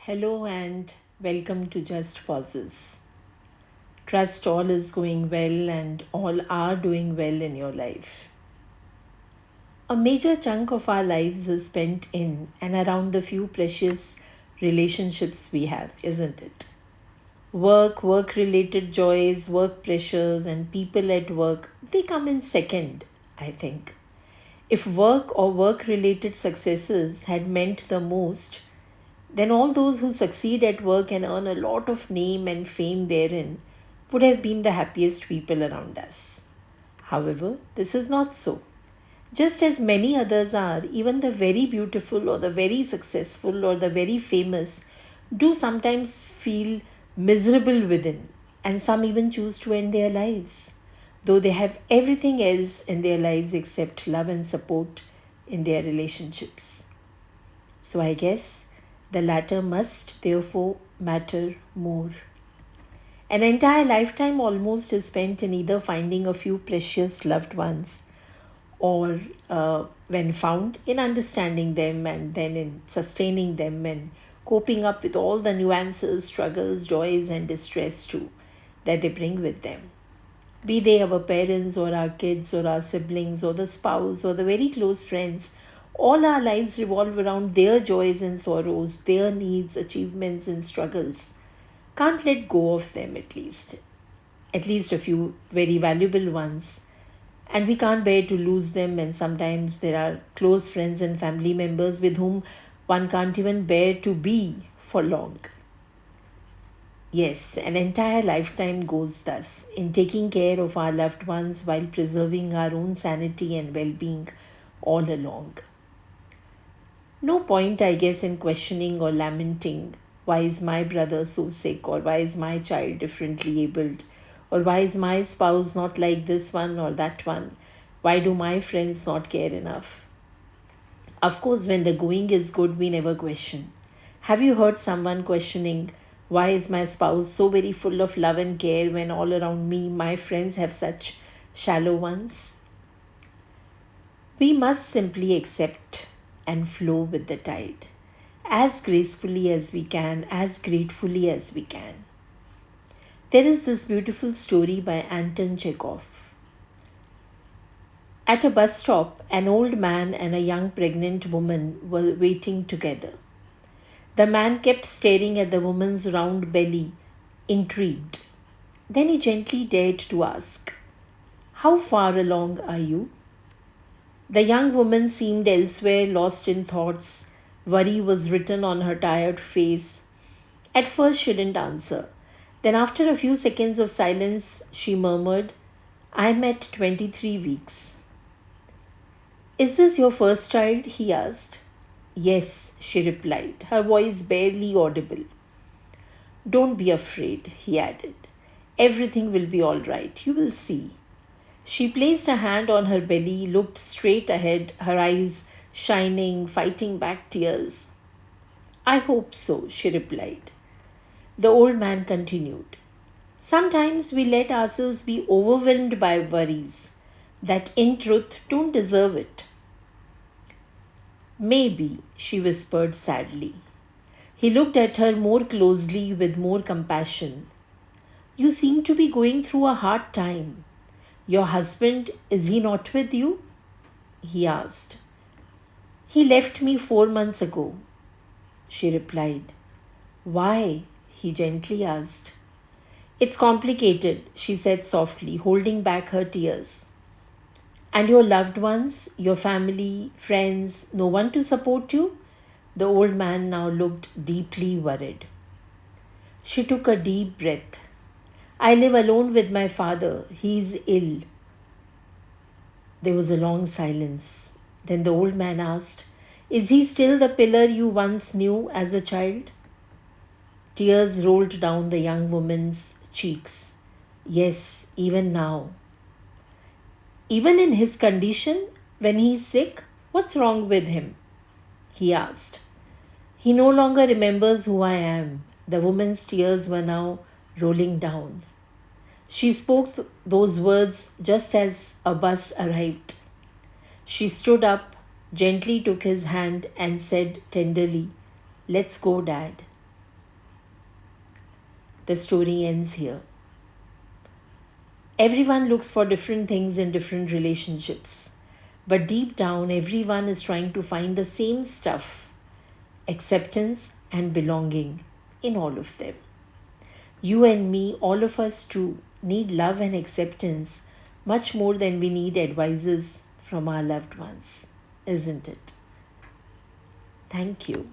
Hello and welcome to Justpauses. Trust all is going well and all are doing well in your life. A major chunk of our lives is spent in and around the few precious relationships we have, isn't it? Work related joys, work pressures, and people at work, they come in second, I think. If work or work related successes had meant the most, then all those who succeed at work and earn a lot of name and fame therein would have been the happiest people around us. However, this is not so. Just as many others are, even the very beautiful or the very successful or the very famous do sometimes feel miserable within, and some even choose to end their lives, though they have everything else in their lives except love and support in their relationships. So I guess the latter must therefore matter more. An entire lifetime almost is spent in either finding a few precious loved ones or, when found, in understanding them and then in sustaining them and coping up with all the nuances, struggles, joys, and distress too that they bring with them. Be they our parents or our kids or our siblings or the spouse or the very close friends, all our lives revolve around their joys and sorrows, their needs, achievements, and struggles. Can't let go of them at least a few very valuable ones. And we can't bear to lose them, and sometimes there are close friends and family members with whom one can't even bear to be for long. Yes, an entire lifetime goes thus in taking care of our loved ones while preserving our own sanity and well being all along. No point, I guess, in questioning or lamenting why is my brother so sick, or why is my child differently abled, or why is my spouse not like this one or that one, why do my friends not care enough. Of course, when the going is good, we never question. Have you heard someone questioning, why is my spouse so very full of love and care when all around me my friends have such shallow ones? We must simply accept and flow with the tide, as gracefully as we can, as gratefully as we can. There is this beautiful story by Antonchekhov. At a bus stop, an old man and a young pregnant woman were waiting together. The man kept staring at the woman's round belly, intrigued. Then he gently dared to ask, "How far along are you?" The young woman seemed elsewhere, lost in thoughts. Worry was written on her tired face. At first, she didn't answer. Then, after a few seconds of silence, she murmured, "I'm at 23 weeks." "Is this your first child?" he asked. "Yes," she replied, her voice barely audible. "Don't be afraid," he added. "Everything will be all right. You will see." She placed a hand on her belly, looked straight ahead, her eyes shining, fighting back tears. "I hope so," she replied. The old man continued, "Sometimes we let ourselves be overwhelmed by worries that in truth don't deserve it." "Maybe," she whispered sadly. He looked at her more closely with more compassion. "You seem to be going through a hard time. Your husband, is he not with you?" he asked. "He left me 4 months ago," she replied. "Why?" he gently asked. "It's complicated," she said softly, holding back her tears. "And your loved ones, your family, friends, no one to support you?" The old man now looked deeply worried. She took a deep breath. "I live alone with my father. He is ill." There was a long silence. Then the old man asked, "Is he still the pillar you once knew as a child?" Tears rolled down the young woman's cheeks. "Yes, even now." "Even in his condition, when he is sick, what's wrong with him?" he asked. "He no longer remembers who I am." The woman's tears were now rolling down. She spoke those words just as a bus arrived. She stood up, gently took his hand, and said tenderly, "Let's go, Dad." The story ends here. Everyone looks for different things in different relationships, but deep down, everyone is trying to find the same stuff: acceptance and belonging in all of them. You and me, all of us too, need love and acceptance much more than we need advices from our loved ones, isn't it? Thank you.